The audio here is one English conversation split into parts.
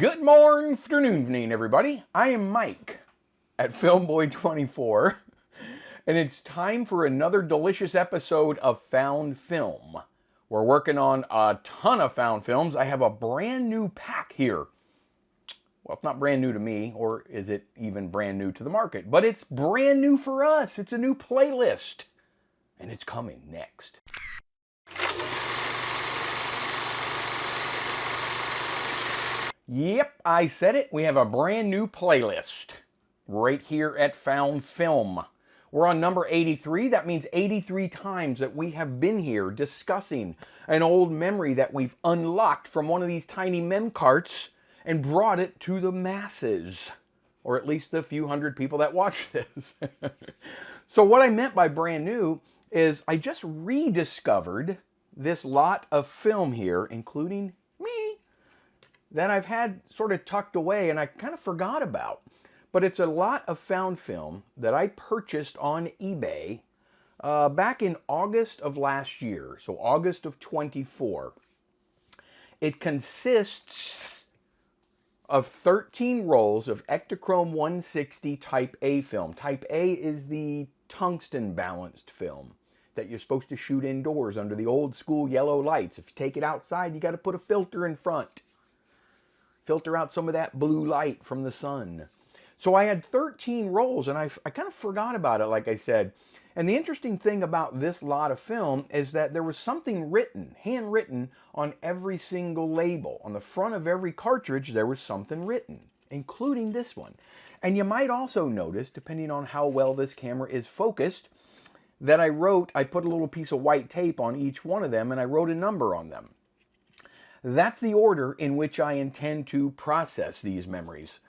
Good morning, afternoon, evening, everybody. I am Mike at Filmboy24, and it's time for another delicious episode of Found Film. We're working on a ton of found films. I have a brand new pack here. Well, it's not brand new to me, or is it even brand new to the market? But it's brand new for us. It's a new playlist, and it's coming next. Yep, I said it. We have a brand new playlist right here at Found Film. We're on number 83. That means 83 times that we have been here discussing an old memory that we've unlocked from one of these tiny mem carts and brought it to the masses, or at least the few hundred people that watch this. So what I meant by brand new is I just rediscovered this lot of film here, including me, that I've had sort of tucked away and I kind of forgot about. But it's a lot of found film that I purchased on eBay back in August of last year, so August of 24. It consists of 13 rolls of Ektachrome 160 Type A film. Type A is the tungsten balanced film that you're supposed to shoot indoors under the old school yellow lights. If you take it outside, you got to put a filter in front. Filter out some of that blue light from the sun. So I had 13 rolls, and I kind of forgot about it, like I said. And the interesting thing about this lot of film is that there was something written, handwritten, on every single label. On the front of every cartridge, there was something written, including this one. And you might also notice, depending on how well this camera is focused, that I put a little piece of white tape on each one of them, and I wrote a number on them. That's the order in which I intend to process these memories.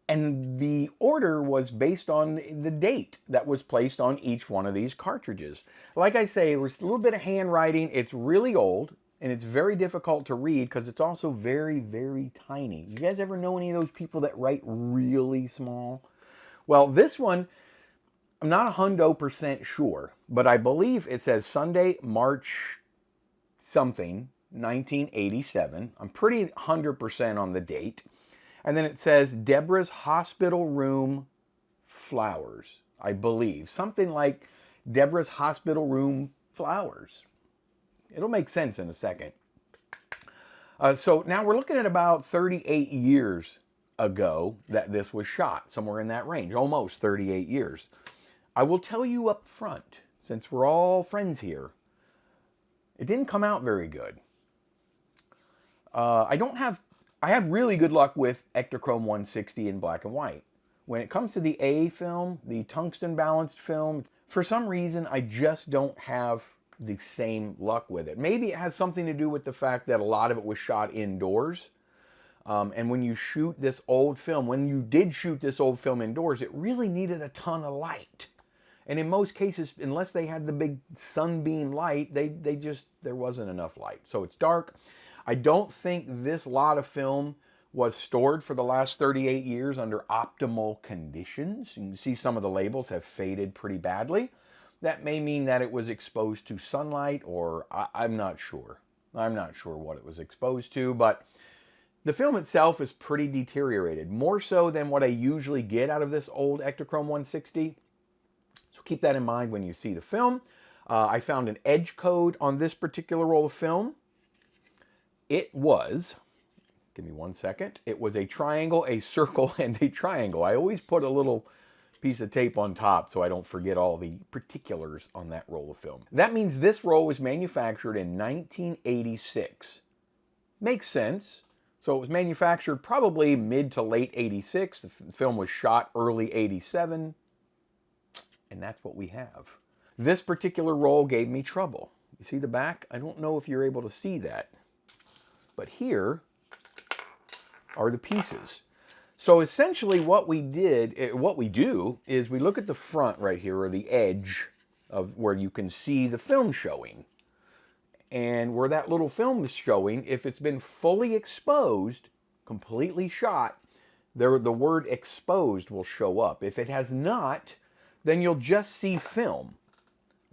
And the order was based on the date that was placed on each one of these cartridges. Like I say, there was a little bit of handwriting. It's really old, and it's very difficult to read because it's also very, very tiny. You guys ever know any of those people that write really small? Well, this one, I'm not 100% sure, but I believe it says Sunday, March something, 1987. I'm pretty 100% on the date. And then it says Deborah's Hospital Room Flowers, I believe. Something like Deborah's Hospital Room Flowers. It'll make sense in a second. So now we're looking at about 38 years ago that this was shot, somewhere in that range, almost 38 years. I will tell you up front, since we're all friends here, it didn't come out very good. I have really good luck with Ektachrome 160 in black and white. When it comes to the A film, the tungsten balanced film, for some reason I just don't have the same luck with it. Maybe it has something to do with the fact that a lot of it was shot indoors. And when you shoot this old film, when you did shoot this old film indoors, it really needed a ton of light. And in most cases, unless they had the big sunbeam light, there wasn't enough light. So it's dark. I don't think this lot of film was stored for the last 38 years under optimal conditions. You can see some of the labels have faded pretty badly. That may mean that it was exposed to sunlight, or I'm not sure. I'm not sure what it was exposed to, but the film itself is pretty deteriorated, more so than what I usually get out of this old Ektachrome 160. So keep that in mind when you see the film. I found an edge code on this particular roll of film. It was, give me one second, it was a triangle, a circle, and a triangle. I always put a little piece of tape on top so I don't forget all the particulars on that roll of film. That means this roll was manufactured in 1986. Makes sense. So it was manufactured probably mid to late 86. The film was shot early 87. And that's what we have. This particular roll gave me trouble. You see the back? I don't know if you're able to see that. But here are the pieces. So essentially what we do is we look at the front right here, or the edge of where you can see the film showing. And where that little film is showing, if it's been fully exposed, completely shot, the word exposed will show up. If it has not, then you'll just see film,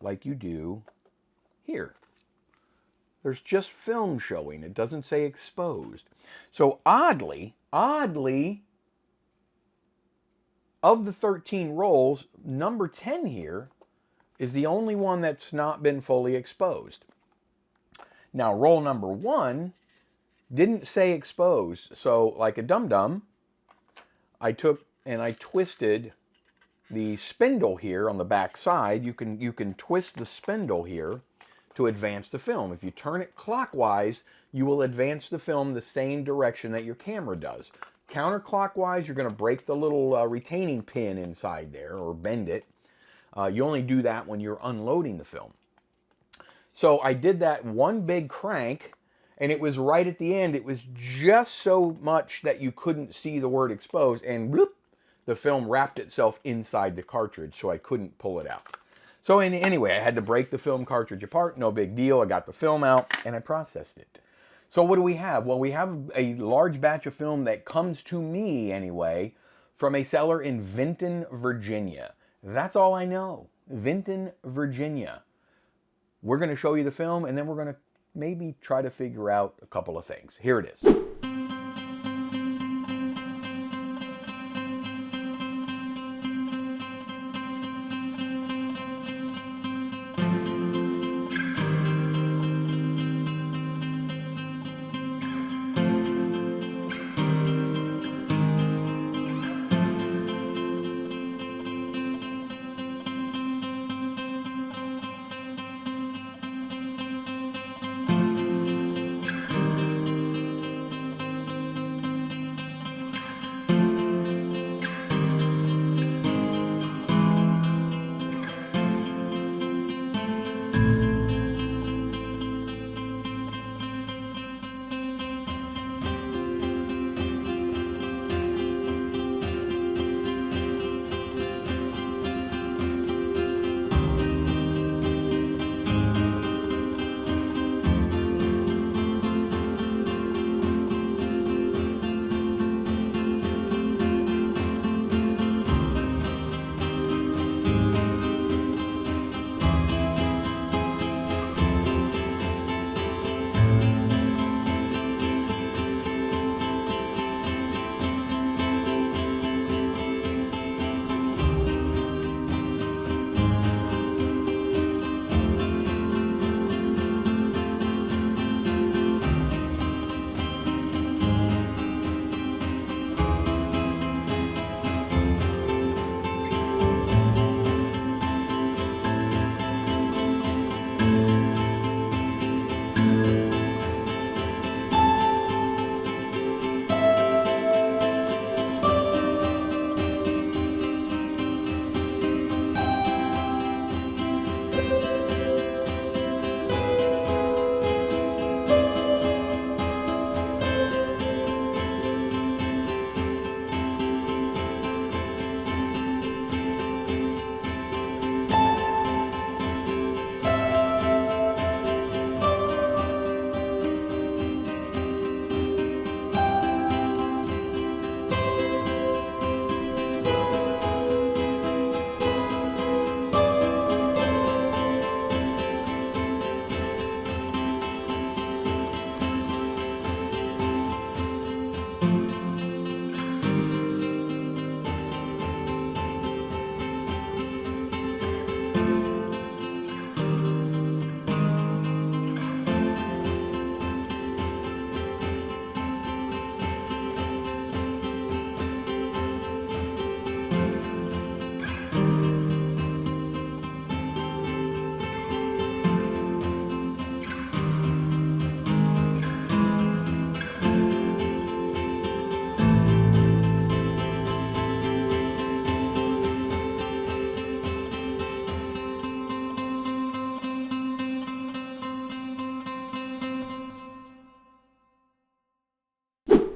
like you do here. There's just film showing. It doesn't say exposed. So oddly, of the 13 rolls, number 10 here is the only one that's not been fully exposed. Now, roll number 1 didn't say exposed. So like a dum-dum, I took and I twisted the spindle here on the back side. You can twist the spindle here to advance the film. If you turn it clockwise, you will advance the film the same direction that your camera does. Counterclockwise, you're going to break the little retaining pin inside there, or bend it. You only do that when you're unloading the film. So I did that one big crank, and it was right at the end. It was just so much that you couldn't see the word exposed, and bloop, the film wrapped itself inside the cartridge, so I couldn't pull it out. So anyway, I had to break the film cartridge apart. No big deal. I got the film out, and I processed it. So what do we have? Well, we have a large batch of film that comes to me, anyway, from a seller in Vinton, Virginia. That's all I know. Vinton, Virginia. We're going to show you the film, and then we're going to maybe try to figure out a couple of things. Here it is.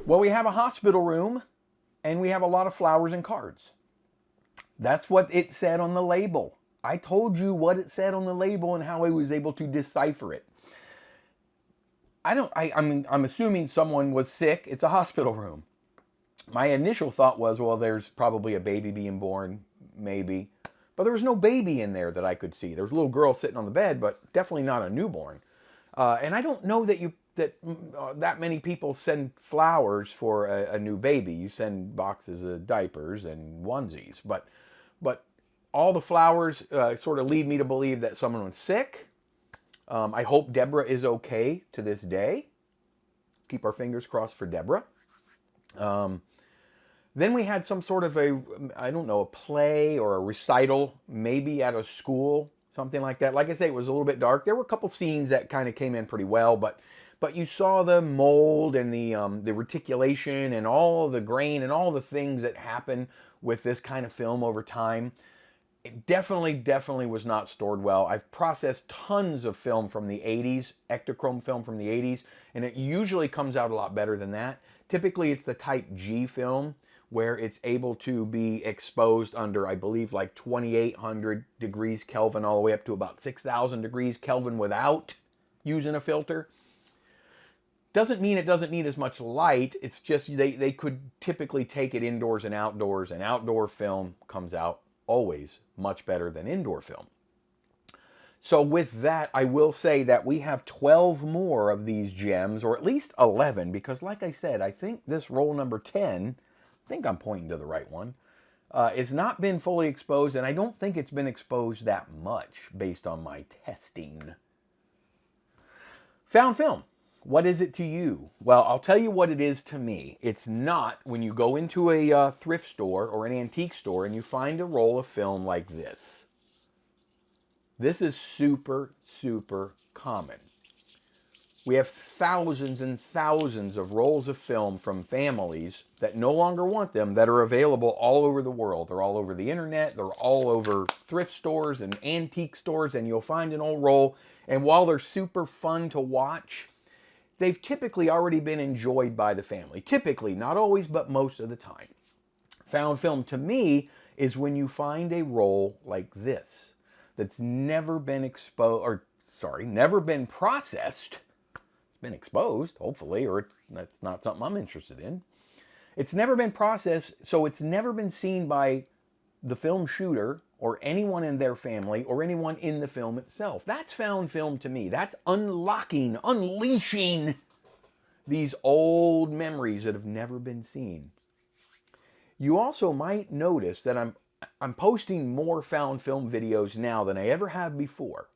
Well, we have a hospital room, and we have a lot of flowers and cards. That's what it said on the label. I told you what it said on the label and how I was able to decipher it. I'm assuming someone was sick. It's a hospital room. My initial thought was, well, there's probably a baby being born, maybe. But there was no baby in there that I could see. There was a little girl sitting on the bed, but definitely not a newborn. And I don't know that that many people send flowers for a new baby. You send boxes of diapers and onesies, but all the flowers sort of lead me to believe that someone was sick. I hope Deborah is okay to this day. Keep our fingers crossed for Deborah. Then we had some sort of a play or a recital, maybe at a school, something like that. Like I say, it was a little bit dark. There were a couple scenes that kind of came in pretty well, but you saw the mold and the reticulation and all the grain and all the things that happen with this kind of film over time. It definitely was not stored well. I've processed tons of film from the 80s, Ektachrome film from the 80s, and it usually comes out a lot better than that. Typically, it's the type G film, where it's able to be exposed under, I believe, like 2,800 degrees Kelvin all the way up to about 6,000 degrees Kelvin without using a filter. Doesn't mean it doesn't need as much light. It's just they could typically take it indoors and outdoor film comes out always much better than indoor film. So with that, I will say that we have 12 more of these gems, or at least 11, because like I said, I think this roll number 10, I think I'm pointing to the right one, it's not been fully exposed, and I don't think it's been exposed that much based on my testing. Found film. What is it to you? Well, I'll tell you what it is to me. It's not when you go into a thrift store or an antique store and you find a roll of film like this. This is super, super common. We have thousands and thousands of rolls of film from families that no longer want them that are available all over the world. They're all over the internet. They're all over thrift stores and antique stores, and you'll find an old roll. And while they're super fun to watch, they've typically already been enjoyed by the family. Typically, not always, but most of the time. Found film to me is when you find a roll like this that's never been never been processed. It's been exposed, hopefully, or that's not something I'm interested in. It's never been processed, so it's never been seen by the film shooter or anyone in their family or anyone in the film itself. That's found film to me. That's unleashing these old memories that have never been seen. You also might notice that I'm posting more found film videos now than I ever have before.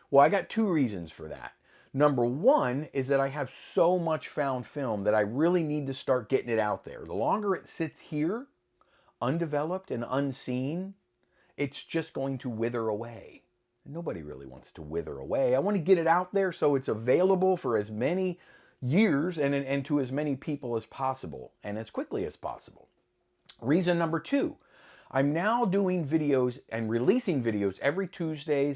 Well, I got two reasons for that. Number one is that I have so much found film that I really need to start getting it out there. The longer it sits here, undeveloped and unseen, it's just going to wither away. Nobody really wants to wither away. I want to get it out there so it's available for as many years and to as many people as possible and as quickly as possible. Reason number two, I'm now doing videos and releasing videos every Tuesday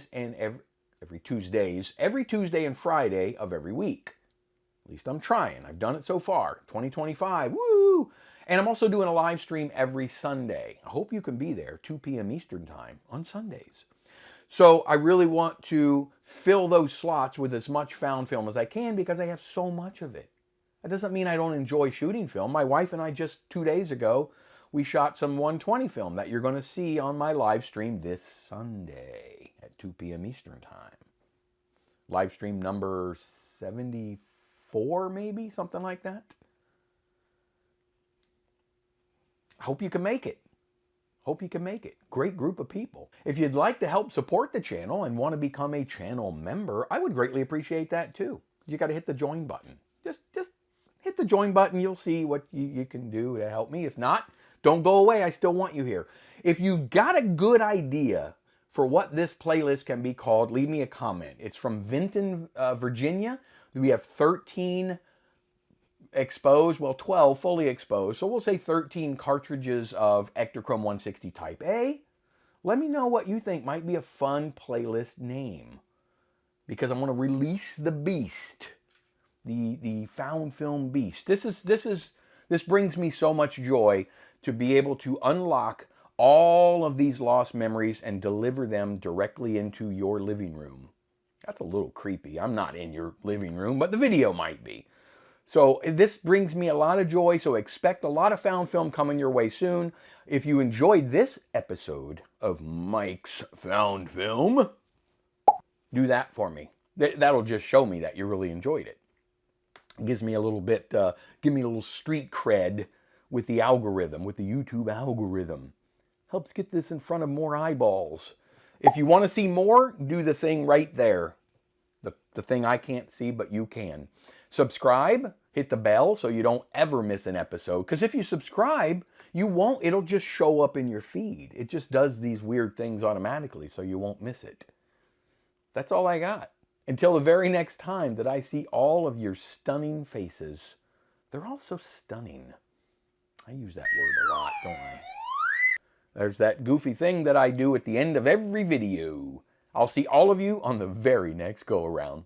and Friday of every week. At least I'm trying. I've done it so far. 2025, woo! And I'm also doing a live stream every Sunday. I hope you can be there, 2 p.m. Eastern Time on Sundays. So I really want to fill those slots with as much found film as I can because I have so much of it. That doesn't mean I don't enjoy shooting film. My wife and I just 2 days ago, we shot some 120 film that you're going to see on my live stream this Sunday at 2 p.m. Eastern Time. Live stream number 74, maybe, something like that. I hope you can make it. Hope you can make it. Great group of people. If you'd like to help support the channel and want to become a channel member, I would greatly appreciate that too. You got to hit the join button. Just hit the join button. You'll see what you can do to help me. If not, don't go away. I still want you here. If you've got a good idea for what this playlist can be called, leave me a comment. It's from Vinton, Virginia. We have 13 exposed, well, 12 fully exposed. So we'll say 13 cartridges of Ektachrome 160 Type A. Let me know what you think might be a fun playlist name, because I want to release the beast, the found film beast. This brings me so much joy to be able to unlock all of these lost memories and deliver them directly into your living room. That's a little creepy. I'm not in your living room, but the video might be. So this brings me a lot of joy, so expect a lot of found film coming your way soon. If you enjoyed this episode of Mike's Found Film, do that for me. That'll just show me that you really enjoyed it. It gives me a little bit, give me a little street cred with the algorithm, with the YouTube algorithm. Helps get this in front of more eyeballs. If you want to see more, do the thing right there. The thing I can't see, but you can. Subscribe, hit the bell so you don't ever miss an episode. Because if you subscribe, you won't, it'll just show up in your feed. It just does these weird things automatically so you won't miss it. That's all I got. Until the very next time that I see all of your stunning faces. They're all so stunning. I use that word a lot, don't I? There's that goofy thing that I do at the end of every video. I'll see all of you on the very next go-around.